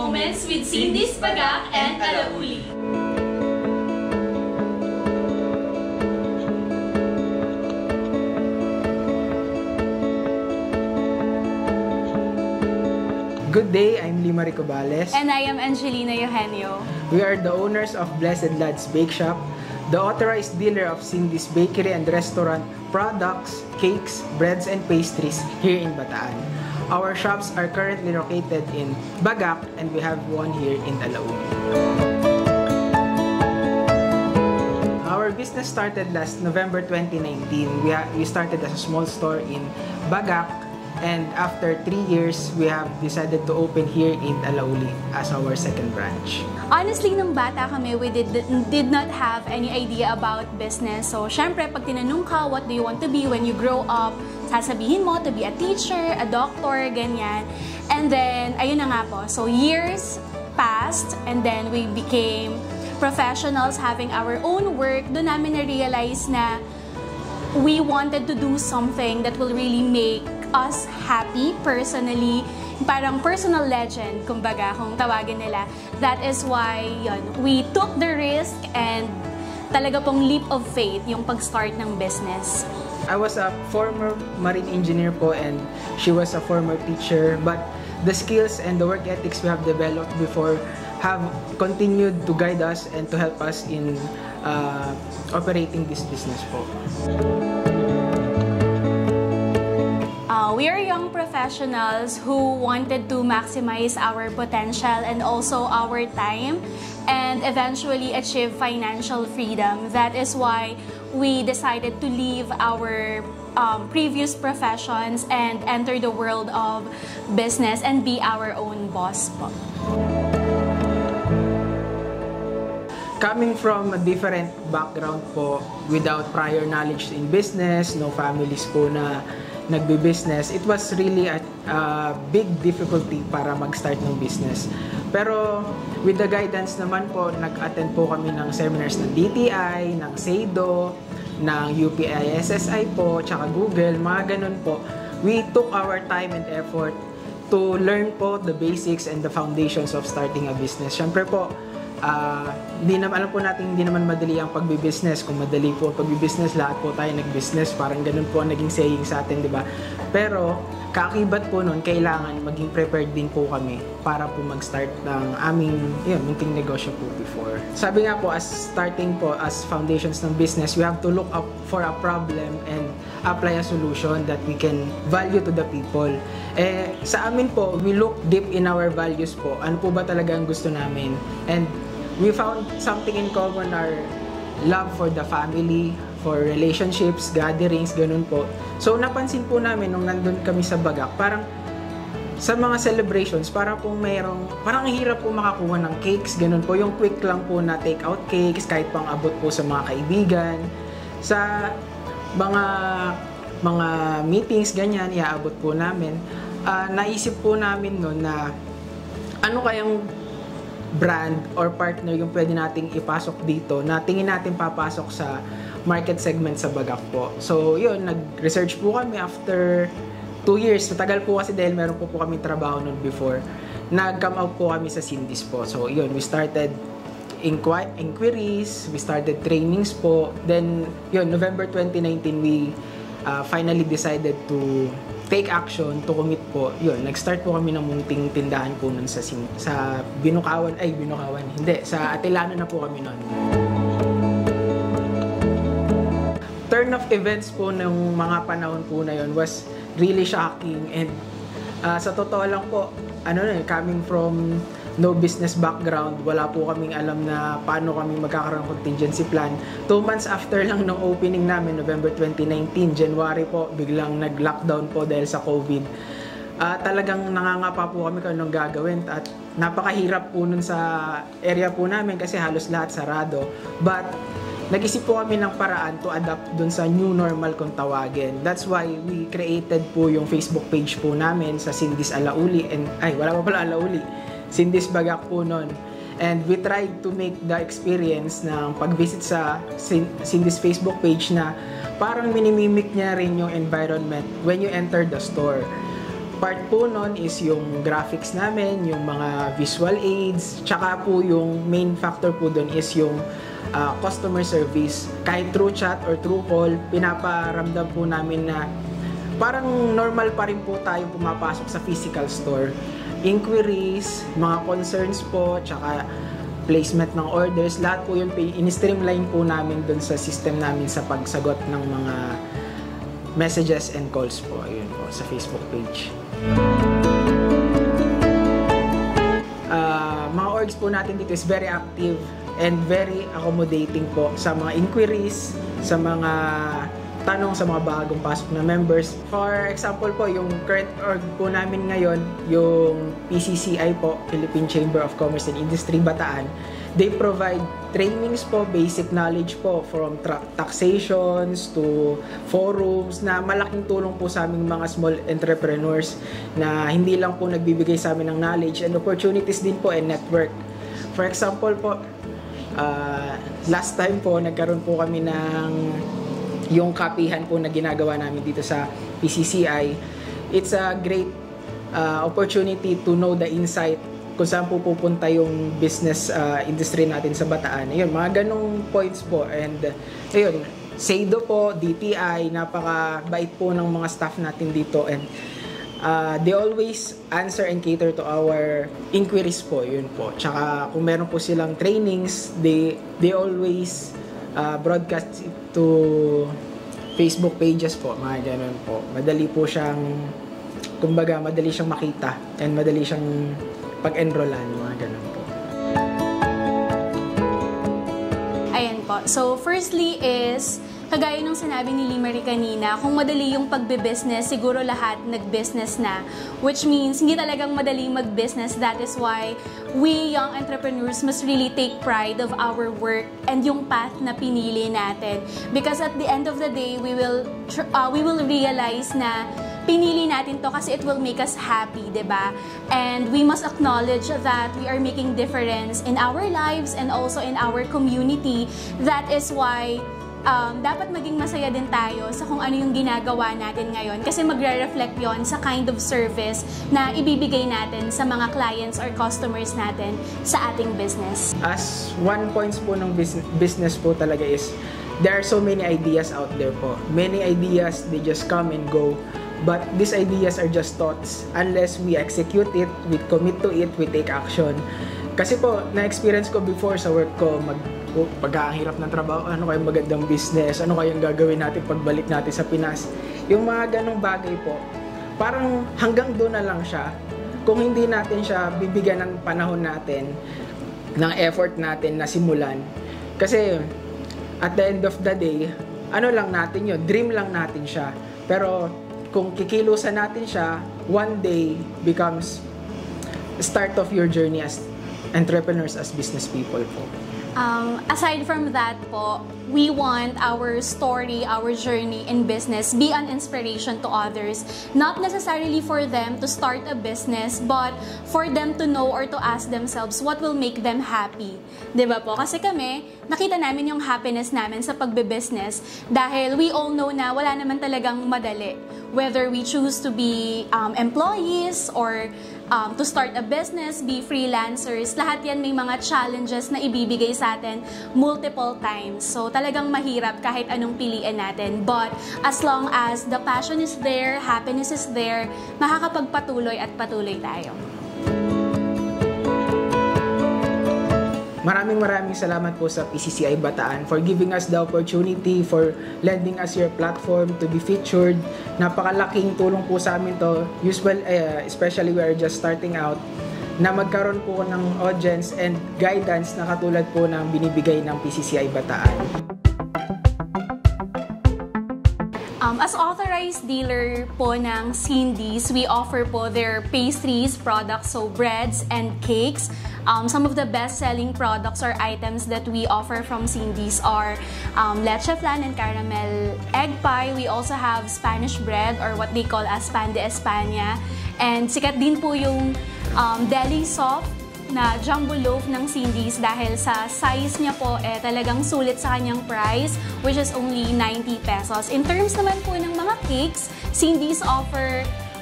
Moments with Cindy's Bagak and Alauli. Good day, I'm Lima Ricobales. And I am Angelina Eugenio. We are the owners of Blessed Lads Bake Shop, the authorized dealer of Cindy's Bakery and Restaurant products, cakes, breads, and pastries here in Bataan. Our shops are currently located in Bagak and we have one here in Alauli. Our business started last November 2019. We started as a small store in Bagak. And after 3 years, we have decided to open here in Alauli as our second branch. Honestly, nung bata kami, we did not have any idea about business. So, syempre, pag tinanong ka, what do you want to be when you grow up? Sasabihin mo to be a teacher, a doctor, ganyan. And then, ayun na nga po. So, years passed and then we became professionals having our own work. Doon namin na-realize na we wanted to do something that will really make us happy personally, parang personal legend, kumbaga, kung tawagin nila. That is why, yun, we took the risk and talaga pong leap of faith yung pag-start ng business. I was a former marine engineer po and she was a former teacher, but the skills and the work ethics we have developed before have continued to guide us and to help us in operating this business po. We are young professionals who wanted to maximize our potential and also our time and eventually achieve financial freedom. That is why we decided to leave our previous professions and enter the world of business and be our own boss po. Coming from a different background po, without prior knowledge in business, no families po na nagbi-business, it was really a big difficulty para mag-start ng business. Pero with the guidance naman po, nag-attend po kami ng seminars ng DTI, ng SEIDO, ng UPISSI po, tsaka Google, mga ganun po. We took our time and effort to learn po the basics and the foundations of starting a business. Siyempre po, alam po natin hindi naman madali ang pagbi-business. Kung madali po ang pagbi-business, lahat po tayo nag-business. Parang ganun po ang naging saying sa atin, di ba? Pero, kaakibat po nun, kailangan maging prepared din po kami para po mag-start ng aming munting negosyo po before. Sabi nga po, as starting po, as foundations ng business, we have to look up for a problem and apply a solution that we can value to the people. Sa amin po, we look deep in our values po. Ano po ba talaga ang gusto namin? And we found something in common, our love for the family, for relationships, gatherings, ganun po. So, napansin po namin nung nandun kami sa Bagak, parang sa mga celebrations, parang ang hirap po makakuha ng cakes, ganun po. Yung quick lang po na take-out cakes, kahit pang abot po sa mga kaibigan. Sa mga meetings, ganyan, iaabot po namin. Naisip po namin noon na ano kayang brand or partner yung pwede nating ipasok dito na tingin natin papasok sa market segment sa Bagak po. So, yun, nag-research po kami after 2 years. Matagal po kasi dahil meron po kami trabaho noon before. Nag-come out po kami sa Cindy's po. So, yun, we started inquiries, we started trainings po. Then, yun, November 2019, we finally decided to take action, to commit po. Yun, nag-start po kami ng munting tindahan po nun sa Binukawan, hindi, sa Atilano na po kami nun. Turn of events po ng mga panahon po na yun was really shocking and sa totoo lang po, coming from no business background, wala po kaming alam na paano kami magkakaroon ng contingency plan. 2 months after lang ng opening namin, November 2019, January po, biglang nag-lockdown po dahil sa COVID. Talagang nangangapa po kami kung anong gagawin at napakahirap po nun sa area po namin kasi halos lahat sarado. But nag-isip po kami ng paraan to adapt dun sa new normal kung tawagin. That's why we created po yung Facebook page po namin sa Cindy's Alauli wala pa pala Alauli. Cindy's Bagak po nun. And we tried to make the experience ng pag-visit sa Cindy's Facebook page na parang minimimic niya rin yung environment when you enter the store. part po nun is yung graphics namin, yung mga visual aids, tsaka po yung main factor po dun is yung customer service. Kahit through chat or through call, pinaparamdam po namin na parang normal pa rin po tayong pumapasok sa physical store. Inquiries, mga concerns po, tsaka placement ng orders, lahat po yun in-streamline po namin dun sa system namin sa pagsagot ng mga messages and calls po, ayun po, sa Facebook page. Mga orgs po natin dito is very active and very accommodating po sa mga inquiries, sa mga tanong sa mga bagong pasok na members. For example po, yung current org po namin ngayon, yung PCCI po, Philippine Chamber of Commerce and Industry Bataan, they provide trainings po, basic knowledge po from taxations to forums na malaking tulong po sa aming mga small entrepreneurs na hindi lang po nagbibigay sa amin ng knowledge and opportunities din po and network. For example po, last time po, nagkaroon po kami ng yung kapihan po na ginagawa namin dito sa PCCI. It's a great opportunity to know the insight kung saan po pupunta yung business industry natin sa Bataan. Ayun, mga ganong points po. And ayun, SEIDO po, DTI, napakabait po ng mga staff natin dito. And they always answer and cater to our inquiries po. Yun po. Tsaka kung meron po silang trainings, they always broadcast to Facebook pages po, mga ganun po. Madali po siyang, kumbaga, madali siyang makita and madali siyang pag-enrollan, mga ganun po. Ayan po. So, firstly is, kagaya nung sinabi ni Limary kanina, kung madali yung pagbe-business, siguro lahat nag-business na. Which means, hindi talagang madali mag-business. That is why we young entrepreneurs must really take pride of our work and yung path na pinili natin. Because at the end of the day, we will realize na pinili natin to kasi it will make us happy, diba? And we must acknowledge that we are making difference in our lives and also in our community. That is why dapat maging masaya din tayo sa kung ano yung ginagawa natin ngayon kasi magre-reflect yon sa kind of service na ibibigay natin sa mga clients or customers natin sa ating business. As one points po ng business po talaga is there are so many ideas out there po. Many ideas, they just come and go. But these ideas are just thoughts. Unless we execute it, we commit to it, we take action. Kasi po, na-experience ko before sa work ko, pagkakahirap ng trabaho, ano kayong magandang business, ano kayong gagawin natin pagbalik natin sa Pinas. Yung mga ganong bagay po, parang hanggang doon na lang siya. Kung hindi natin siya bibigyan ng panahon natin, ng effort natin na simulan. Kasi at the end of the day, ano lang natin yun, dream lang natin siya. Pero kung kikilusan natin siya, one day becomes start of your journey as entrepreneurs, as business people po. Aside from that po, we want our story, our journey in business be an inspiration to others. Not necessarily for them to start a business, but for them to know or to ask themselves what will make them happy. Diba po? Kasi kami, nakita namin yung happiness namin sa pagbe-business dahil we all know na wala naman talagang madali. Whether we choose to be employees or to start a business, be freelancers, lahat yan may mga challenges na ibibigay sa atin multiple times. So talagang mahirap kahit anong piliin natin. But as long as the passion is there, happiness is there, makakapagpatuloy at patuloy tayo. Maraming salamat po sa PCCI Bataan for giving us the opportunity, for lending us your platform to be featured. Napakalaking tulong po sa amin to, especially we are just starting out, na magkaroon po ng audience and guidance na katulad po ng binibigay ng PCCI Bataan. As authorized dealer po ng Cindy's, we offer po their pastries products, so breads and cakes. Some of the best-selling products or items that we offer from Cindy's are leche flan and caramel egg pie. We also have Spanish bread or what they call as pan de España. And sikat din po yung deli soft na jumbo loaf ng Cindy's dahil sa size niya po talagang sulit sa kanyang price, which is only 90 pesos. In terms naman po ng mga cakes, Cindy's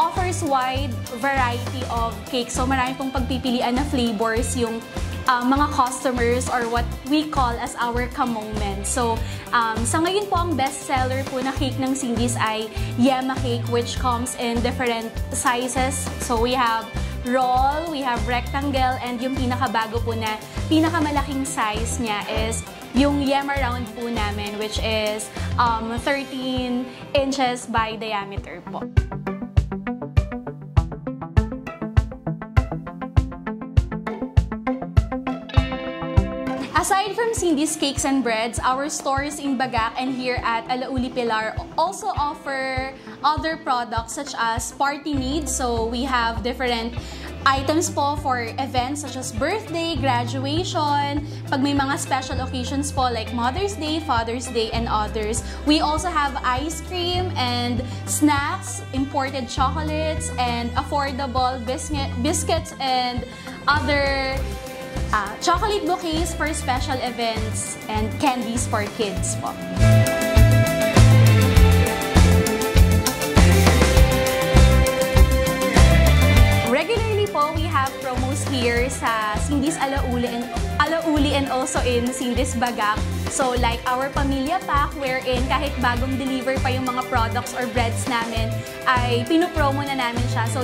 offers wide variety of cakes. So marami pong pagpipilian na flavors yung mga customers or what we call as our ka-moment. So, sa ngayon po, ang best seller po na cake ng Cindy's ay Yema Cake, which comes in different sizes. So, we have roll, we have rectangle, and yung pinakabago po na pinakamalaking size niya is yung Yema Round po namin, which is 13 inches by diameter po. Aside from Cindy's Cakes and Breads, our stores in Bagac and here at Alauli Pilar also offer other products such as party needs. So we have different items po for events such as birthday, graduation, pag may mga special occasions po like Mother's Day, Father's Day, and others. We also have ice cream and snacks, imported chocolates, and affordable biscuits and other chocolate bouquets for special events and candies for kids po. Regularly po, we have promos here sa Cindy's Alauli and also in Cindy's Bagac. So like our Pamilya Pack, wherein kahit bagong deliver pa yung mga products or breads namin, ay pinupromo na namin siya. So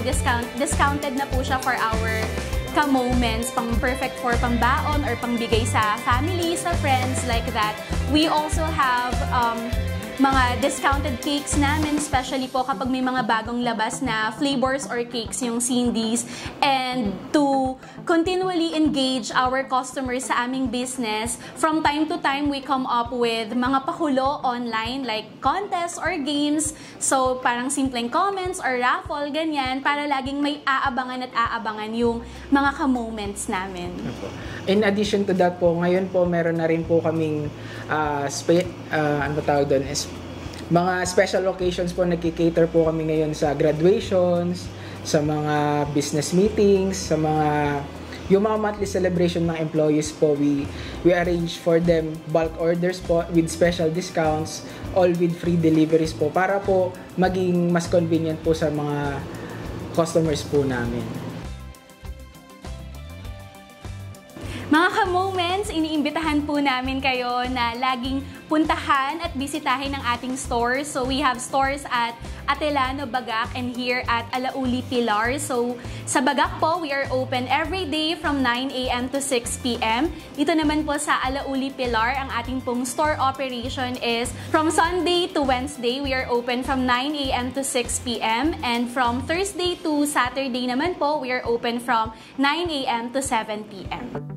discounted na po siya for our ka-moments, pang perfect for pambaon or pangbigay sa family, sa friends, like that. We also have mga discounted cakes namin, especially po kapag may mga bagong labas na flavors or cakes yung Cindy's. And to continually engage our customers sa aming business, from time to time, we come up with mga pakulo online like contests or games. So, parang simpleng comments or raffle, ganyan, para laging may aabangan at aabangan yung mga ka-moments namin. In addition to that po, ngayon po meron na rin po kaming ano tawag doon is mga special occasions po, nagki-cater po kami ngayon sa graduations, sa mga business meetings, sa mga yung mga monthly celebration ng employees po, we arrange for them bulk orders po with special discounts, all with free deliveries po, para po maging mas convenient po sa mga customers po namin. Mga ka-moments, iniimbitahan po namin kayo na laging puntahan at bisitahin ang ating stores. So we have stores at Atelano, Bagac, and here at Alauli Pilar. So sa Bagac po, we are open every day from 9 a.m. to 6 p.m. Dito naman po sa Alauli Pilar, ang ating pong store operation is from Sunday to Wednesday, we are open from 9 a.m. to 6 p.m. And from Thursday to Saturday naman po, we are open from 9 a.m. to 7 p.m.